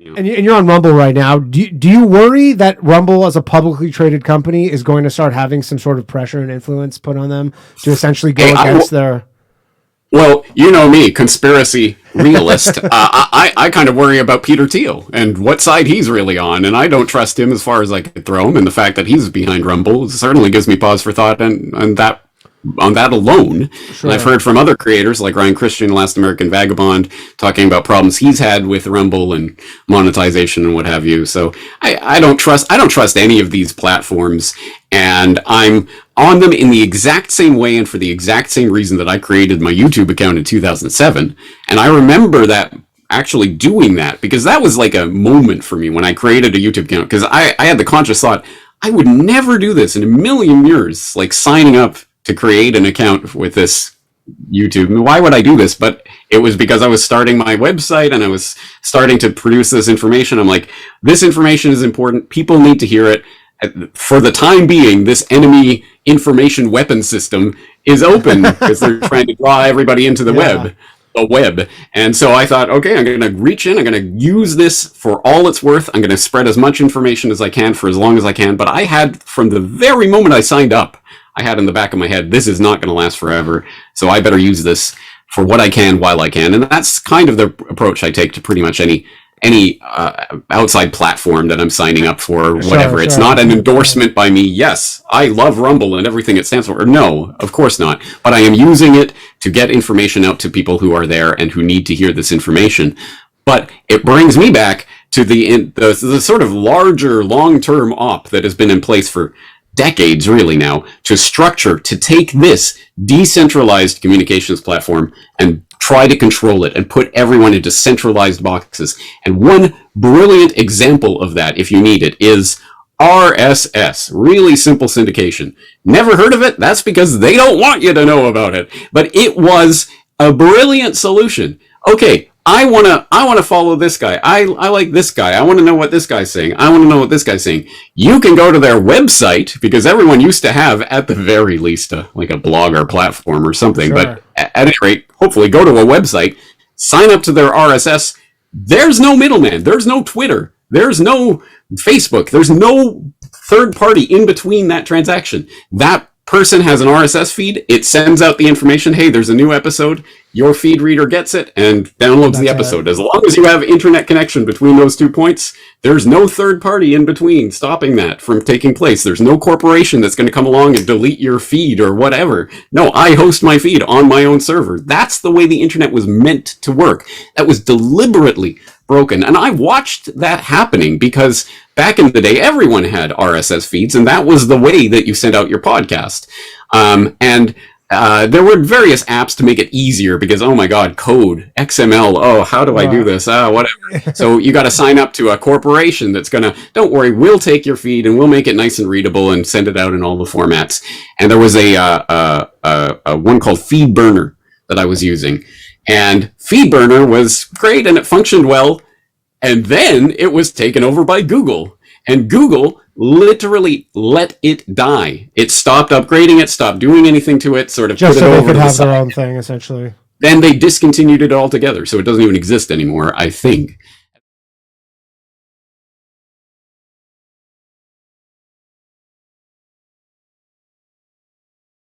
And you're on Rumble right now. Do you worry that Rumble, as a publicly traded company, is going to start having some sort of pressure and influence put on them to essentially go against their... Well, you know me, conspiracy realist. I kind of worry about Peter Thiel and what side he's really on, and I don't trust him as far as I could throw him. And the fact that he's behind Rumble certainly gives me pause for thought, and that on that alone. Sure. And I've heard from other creators like Ryan Christian, Last American Vagabond, talking about problems he's had with Rumble and monetization and what have you. So I don't trust any of these platforms, and I'm on them in the exact same way and for the exact same reason that I created my YouTube account in 2007. And I remember that actually doing that because that was like a moment for me when I created a YouTube account, because I had the conscious thought, I would never do this in a million years, like signing up to create an account with this YouTube. Why would I do this? But it was because I was starting my website and I was starting to produce this information. I'm like, this information is important. People need to hear it. For the time being, this enemy information weapon system is open because they're trying to draw everybody into the web. And so I thought, okay, I'm going to reach in. I'm going to use this for all it's worth. I'm going to spread as much information as I can for as long as I can. But I had, from the very moment I signed up, I had in the back of my head, this is not going to last forever, so I better use this for what I can while I can. And that's kind of the approach I take to pretty much any outside platform that I'm signing up for, whatever. Sure. It's not an endorsement by me. Yes, I love Rumble and everything it stands for. No, of course not. But I am using it to get information out to people who are there and who need to hear this information. But it brings me back to the sort of larger long-term op that has been in place for decades really now, to take this decentralized communications platform and try to control it and put everyone into centralized boxes. And one brilliant example of that, if you need it, is RSS, really simple syndication. Never heard of it? That's because they don't want you to know about it. But it was a brilliant solution. Okay, I want to follow this guy. I like this guy. I want to know what this guy's saying. I want to know what this guy's saying. You can go to their website, because everyone used to have, at the very least, like a blog or platform or something. Sure. But at any rate, hopefully go to a website, sign up to their RSS. There's no middleman. There's no Twitter. There's no Facebook. There's no third party in between that transaction. That person has an RSS feed. It sends out the information. Hey, there's a new episode. Your feed reader gets it and downloads the episode. As long as you have internet connection between those 2 points, there's no third party in between stopping that from taking place. There's no corporation that's going to come along and delete your feed or whatever. No, I host my feed on my own server. That's the way the internet was meant to work. That was deliberately broken. And I watched that happening because back in the day, everyone had RSS feeds, and that was the way that you sent out your podcast. There were various apps to make it easier because, oh my God, code, XML, oh, how do I do this? Whatever. So you got to sign up to a corporation that's going to, don't worry, we'll take your feed and we'll make it nice and readable and send it out in all the formats. And there was a one called FeedBurner that I was using. And FeedBurner was great and it functioned well. And then it was taken over by Google. And Google literally let it die. It stopped upgrading it, stopped doing anything to it, sort of just put it so over they could have the their own thing, essentially. Then they discontinued it altogether, so it doesn't even exist anymore, I think.